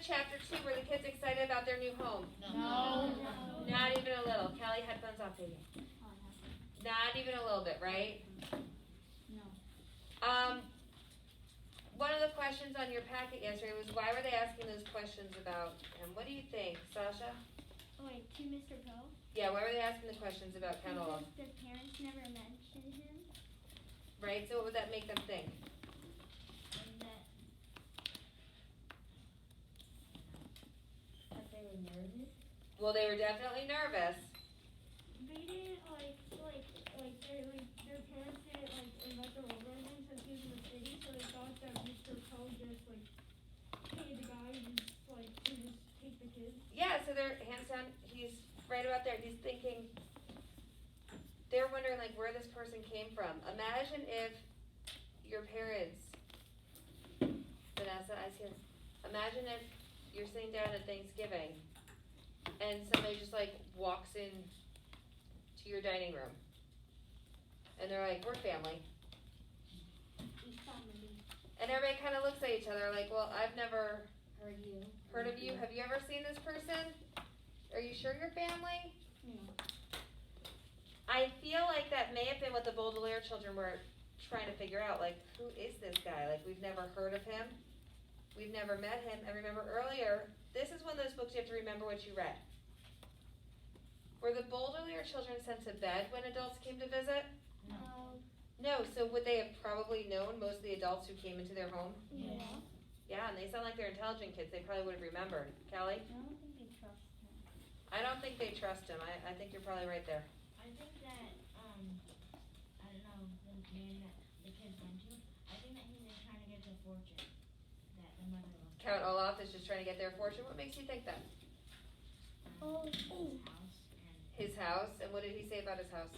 chapter 2, were the kids excited about their new home? No. Not even a little. Callie, headphones off, baby. Not even a little bit, right? No. One of the questions on your packet yesterday was, why were they asking those questions about him? What do you think, Sasha? Oh, wait, to Mr. Poe? Yeah, why were they asking the questions about Count Olaf? Because the parents never mentioned him. Right, so what would that make them think? And that they were nervous. Well, they were definitely nervous. They didn't their parents didn't invite them over again since he was in the city, so they thought that Mr. Poe just paid the guy to just take the kids. Yeah, so they're hands down, he's right about there. He's thinking, they're wondering where this person came from. Imagine if your parents, Vanessa, I see. Imagine if you're sitting down at Thanksgiving and somebody just walks in to your dining room and they're like, we're family. And everybody kind of looks at each other like, well, I've never heard of you. Have you ever seen this person? Are you sure you're family? No. I feel like that may have been what the Baudelaire children were trying to figure out. Who is this guy? We've never heard of him. We've never met him. And remember earlier, this is one of those books you have to remember what you read. Were the Baudelaire children sent to bed when adults came to visit? No. No, so would they have probably known most of the adults who came into their home? Yeah. Yeah, and they sound like they're intelligent kids. They probably would have remembered. Callie? I don't think they trust him. I don't think they trust him. I think you're probably right there. I think that, I don't know, the man that the kids went to, I think that he's just trying to get the fortune that the mother lost. Count Olaf is just trying to get their fortune. What makes you think that? Oh. His house, and His house, and what did he say about his house?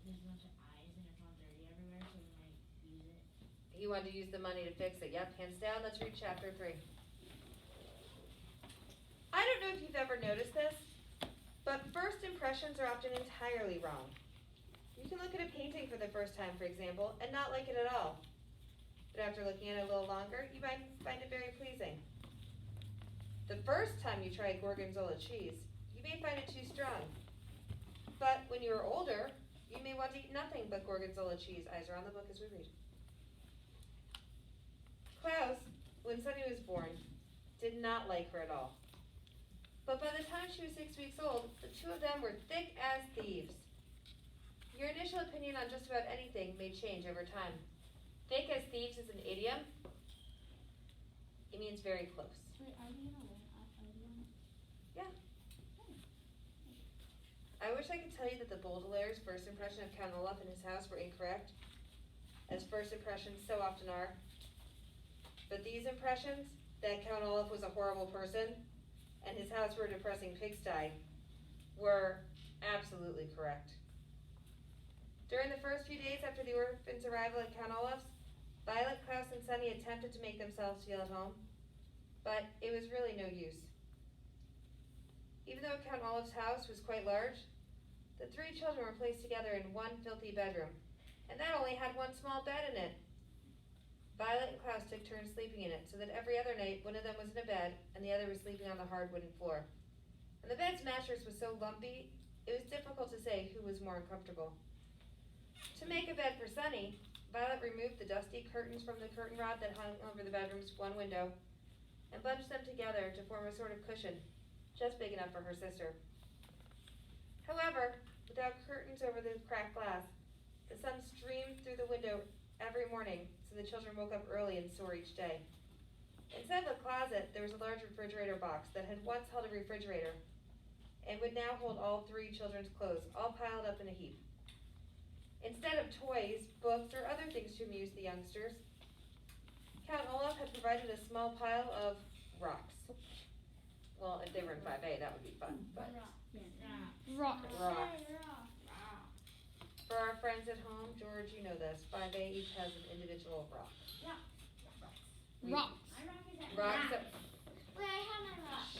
there's a bunch of eyes and it's all dirty everywhere, so he might use it. He wanted to use the money to fix it. Yep, hands down. Let's read chapter 3. I don't know if you've ever noticed this, but first impressions are often entirely wrong. You can look at a painting for the first time, for example, and not like it at all. But after looking at it a little longer, you might find it very pleasing. The first time you try Gorgonzola cheese, you may find it too strong. But when you are older, you may want to eat nothing but Gorgonzola cheese. Eyes are on the book as we read. Klaus, when Sunny was born, did not like her at all. But by the time she was 6 weeks old, the two of them were thick as thieves. Your initial opinion on just about anything may change over time. Thick as thieves is an idiom. It means very close. Wait, are we gonna learn idiom? Yeah. I wish I could tell you that the Baudelaire's first impression of Count Olaf and his house were incorrect, as first impressions so often are. But these impressions, that Count Olaf was a horrible person, and his house were a depressing pigsty, were absolutely correct. During the first few days after the orphan's arrival at Count Olaf's, Violet, Klaus, and Sunny attempted to make themselves feel at home, but it was really no use. Even though Count Olaf's house was quite large, the three children were placed together in one filthy bedroom, and that only had one small bed in it. Violet and Klaus took turns sleeping in it, so that every other night one of them was in a bed and the other was sleeping on the hard wooden floor. And the bed's mattress was so lumpy, it was difficult to say who was more uncomfortable. To make a bed for Sunny, Violet removed the dusty curtains from the curtain rod that hung over the bedroom's one window and bunched them together to form a sort of cushion, just big enough for her sister. However, without curtains over the cracked glass, the sun streamed through the window every morning, so the children woke up early and sore each day. Inside the closet, there was a large refrigerator box that had once held a refrigerator and would now hold all three children's clothes, all piled up in a heap. Instead of toys, books, or other things to amuse the youngsters, Count Olaf had provided a small pile of rocks. Well, if they were in 5A, that would be fun, but Rock. rocks. For our friends at home, George, you know this, 5A each has an individual rock. Yeah. We- Rocks. Rocks that, Wait, I have my rock.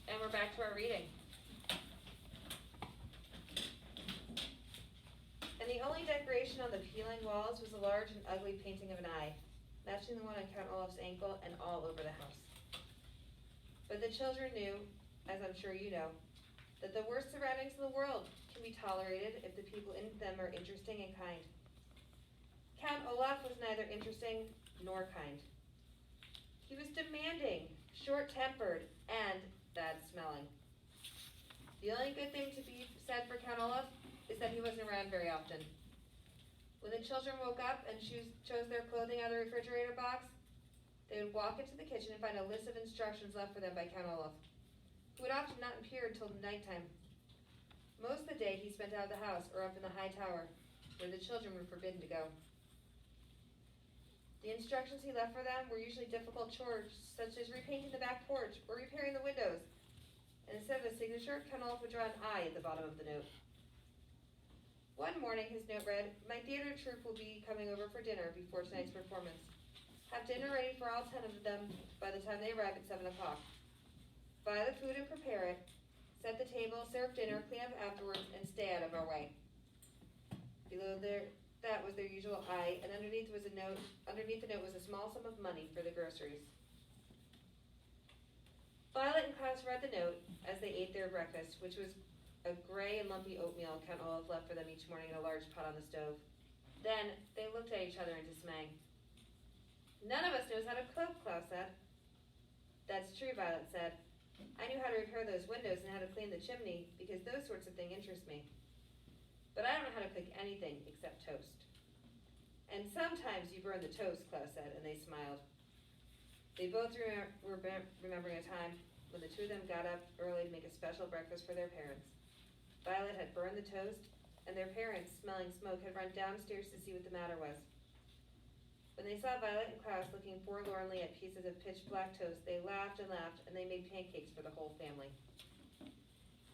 and we're back to our reading. And the only decoration on the peeling walls was a large and ugly painting of an eye, matching the one on Count Olaf's ankle and all over the house. the children knew, as I'm sure you know, that the worst surroundings in the world can be tolerated if the people in them are interesting and kind. Count Olaf was neither interesting nor kind. He was demanding, short-tempered, and bad-smelling. The only good thing to be said for Count Olaf is that he wasn't around very often. When the children woke up and chose their clothing out of the refrigerator box, they would walk into the kitchen and find a list of instructions left for them by Count Olaf, who would often not appear until nighttime. Most of the day he spent out of the house or up in the high tower, where the children were forbidden to go. The instructions he left for them were usually difficult chores, such as repainting the back porch or repairing the windows. And instead of a signature, Count Olaf would draw an I at the bottom of the note. One morning, his note read, "My theater troupe will be coming over for dinner before tonight's performance. Have dinner ready for all 10 of them by the time they arrive at 7 o'clock. Buy the food and prepare it. Set the table, serve dinner, clean up afterwards, and stay out of our way." Below that was their usual I, and underneath the note was a small sum of money for the groceries. Violet and Klaus read the note as they ate their breakfast, which was a gray and lumpy oatmeal Count Olaf left for them each morning in a large pot on the stove. Then they looked at each other in dismay. "None of us knows how to cook," Klaus said. "That's true," Violet said. "I knew how to repair those windows and how to clean the chimney, because those sorts of things interest me. But I don't know how to cook anything except toast." "And sometimes you burn the toast," Klaus said, and they smiled. They both were remembering a time when the two of them got up early to make a special breakfast for their parents. Violet had burned the toast, and their parents, smelling smoke, had run downstairs to see what the matter was. When they saw Violet and Klaus looking forlornly at pieces of pitch-black toast, they laughed, and they made pancakes for the whole family.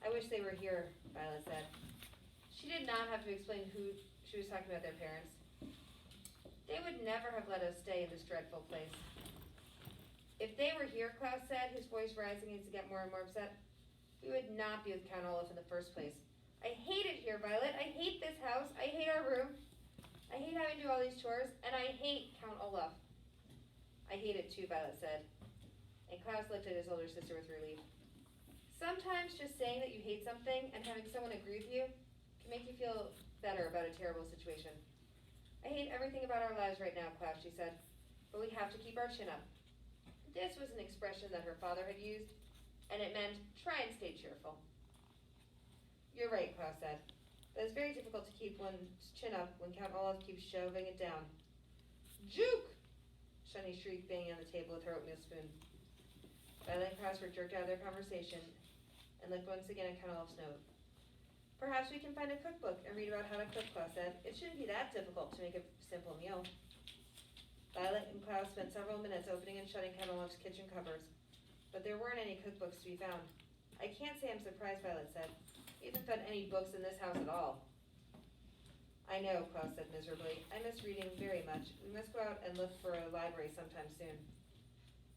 "I wish they were here," Violet said. She did not have to explain who she was talking about their parents. "They would never have let us stay in this dreadful place." "If they were here," Klaus said, his voice rising as he got more and more upset, "we would not be with Count Olaf in the first place. I hate it here, Violet. I hate this house. I hate our room. I hate having to do all these chores, and I hate Count Olaf." "I hate it too," Violet said. And Klaus looked at his older sister with relief. Sometimes just saying that you hate something and having someone agree with you can make you feel better about a terrible situation. "I hate everything about our lives right now, Klaus," she said, "but we have to keep our chin up." This was an expression that her father had used, and it meant, try and stay cheerful. "You're right," Klaus said, "but it's very difficult to keep one's chin up when Count Olaf keeps shoving it down." "Juke!" Shani shrieked, banging on the table with her oatmeal spoon. Violet and Klaus were jerked out of their conversation and looked once again at Count Olaf's note. "Perhaps we can find a cookbook and read about how to cook," Klaus said. "It shouldn't be that difficult to make a simple meal." Violet and Klaus spent several minutes opening and shutting Count Olaf's kitchen cupboards, but there weren't any cookbooks to be found. "I can't say I'm surprised," Violet said. "We haven't found any books in this house at all." "I know," Klaus said miserably. "I miss reading very much. We must go out and look for a library sometime soon."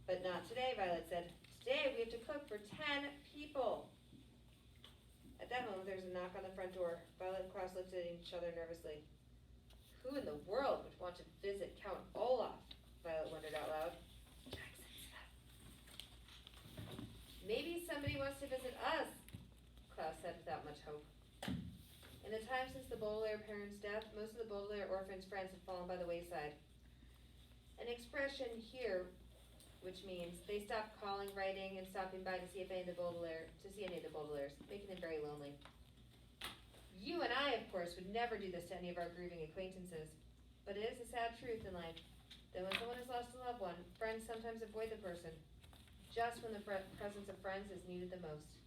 "But not today," Violet said. "Today we have to cook for 10 people. At that moment there was a knock on the front door. Violet and Klaus looked at each other nervously. Who in the world would want to visit Count Olaf? Violet wondered out loud. "Maybe somebody wants to visit us," Klaus said without much hope. In the time since the Baudelaire parents' death, most of the Baudelaire orphans' friends had fallen by the wayside. An expression here which means they stopped calling, writing, and stopping by to see any of the Baudelaires, making them very lonely. You and I, of course, would never do this to any of our grieving acquaintances, but it is a sad truth in life that when someone has lost a loved one, friends sometimes avoid the person, just when the presence of friends is needed the most.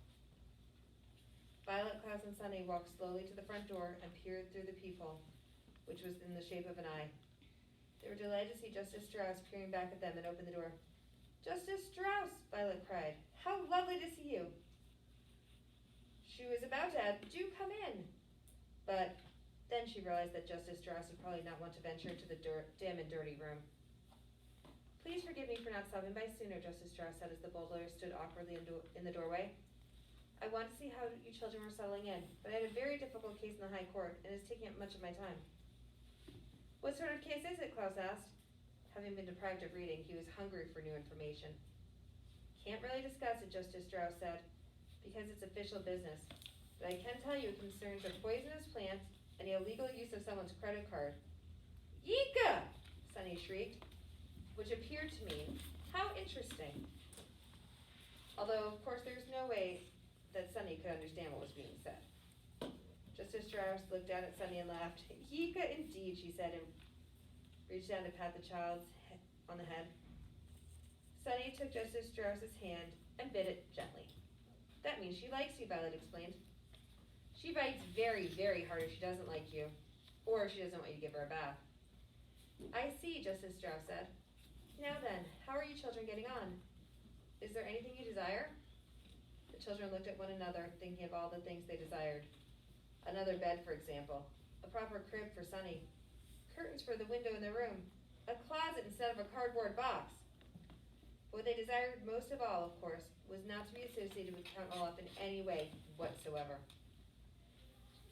Violet, Klaus, and Sunny walked slowly to the front door and peered through the peephole, which was in the shape of an eye. They were delighted to see Justice Strauss peering back at them and opened the door. "Justice Strauss!" Violet cried. "How lovely to see you!" She was about to add, "Do come in!" But then she realized that Justice Strauss would probably not want to venture into the dim and dirty room. "Please forgive me for not stopping by sooner," Justice Strauss said as the Baudelaire stood awkwardly in the doorway. "I wanted to see how you children were settling in, but I had a very difficult case in the High Court, and it's taking up much of my time." "What sort of case is it?" Klaus asked. Having been deprived of reading, he was hungry for new information. Can't really discuss it, Justice Strauss said, because it's official business. But I can tell you it concerns a poisonous plant and the illegal use of someone's credit card. Yika! Sunny shrieked, which appeared to mean, how interesting. Although, of course, there's no way that Sunny could understand what was being said. Justice Strauss looked down at Sunny and laughed. Yika indeed, she said, and reached down to pat the child on the head. Sunny took Justice Strauss's hand and bit it gently. That means she likes you, Violet explained. She bites very, very hard if she doesn't like you, or if she doesn't want you to give her a bath. I see, Justice Strauss said. Now then, how are you children getting on? Is there anything you desire? The children looked at one another, thinking of all the things they desired. Another bed, for example. A proper crib for Sunny. Curtains for the window in the room. A closet instead of a cardboard box. What they desired most of all, of course, was not to be associated with Count Olaf in any way whatsoever.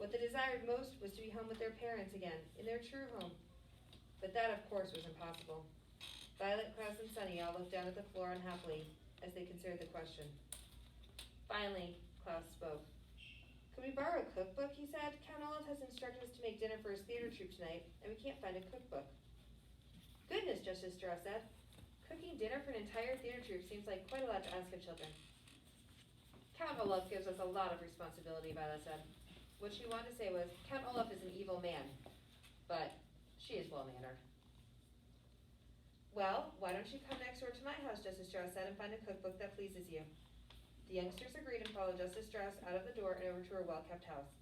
What they desired most was to be home with their parents again, in their true home. But that, of course, was impossible. Violet, Klaus, and Sunny all looked down at the floor unhappily as they considered the question. Finally, Klaus spoke. Could we borrow a cookbook, he said. Count Olaf has instructed us to make dinner for his theater troupe tonight, and we can't find a cookbook. Goodness, Justice Strauss said. Cooking dinner for an entire theater troupe seems like quite a lot to ask of children. Count Olaf gives us a lot of responsibility, Violet said. What she wanted to say was, Count Olaf is an evil man, but she is well-mannered. Well, why don't you come next door to my house, Justice Strauss said, and find a cookbook that pleases you. The youngsters agreed and followed Justice Strauss out of the door and over to her well-kept house.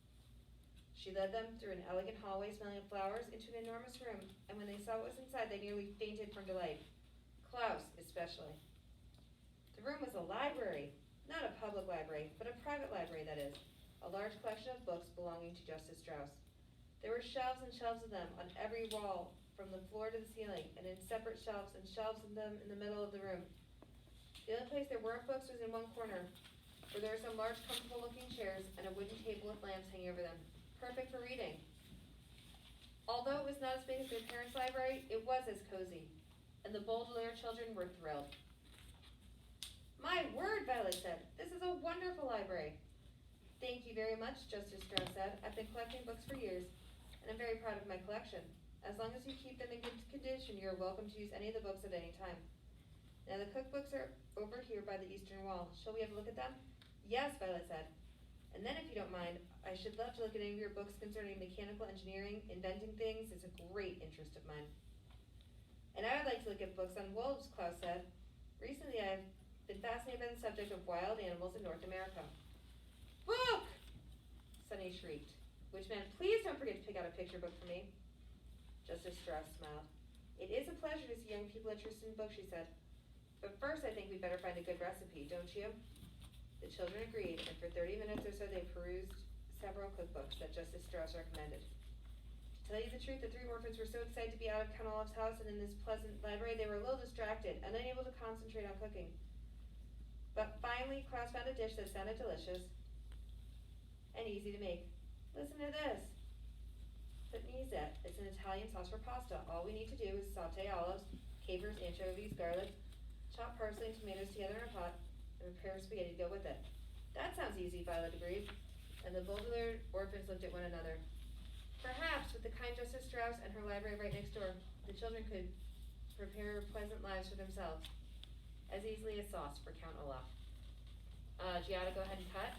She led them through an elegant hallway smelling of flowers into an enormous room, and when they saw what was inside, they nearly fainted from delight. Klaus, especially. The room was a library. Not a public library, but a private library, that is. A large collection of books belonging to Justice Strauss. There were shelves and shelves of them on every wall, from the floor to the ceiling, and in separate shelves and shelves of them in the middle of the room. The only place there weren't books was in one corner, where there were some large, comfortable-looking chairs and a wooden table with lamps hanging over them. Perfect for reading. Although it was not as big as their parents' library, it was as cozy, and the Baudelaire children were thrilled. My word, Violet said. This is a wonderful library. Thank you very much, Justice Strauss said. I've been collecting books for years, and I'm very proud of my collection. As long as you keep them in good condition, you are welcome to use any of the books at any time. Now the cookbooks are over here by the eastern wall. Shall we have a look at them? Yes, Violet said. And then if you don't mind, I should love to look at any of your books concerning mechanical engineering. Inventing things is a great interest of mine. And I would like to look at books on wolves, Klaus said. Recently I've been fascinated by the subject of wild animals in North America. Book! Sunny shrieked, which meant, please don't forget to pick out a picture book for me. Justice Strauss smiled. It is a pleasure to see young people interested in books, she said. But first I think we'd better find a good recipe, don't you? The children agreed, and for 30 minutes or so they perused several cookbooks that Justice Strauss recommended. To tell you the truth, the three orphans were so excited to be out of Count Olaf's house and in this pleasant library, they were a little distracted and unable to concentrate on cooking. But finally, Klaus found a dish that sounded delicious and easy to make. Listen to this. Putnese. It's an Italian sauce for pasta. All we need to do is saute olives, capers, anchovies, garlic, chop parsley and tomatoes together in a pot, and prepare spaghetti to go with it. That sounds easy, Violet agreed, and the Baudelaire orphans looked at one another. Perhaps, with the kind Justice Strauss and her library right next door, the children could prepare pleasant lives for themselves, as easily as sauce for Count Olaf. Giada, go ahead and cut.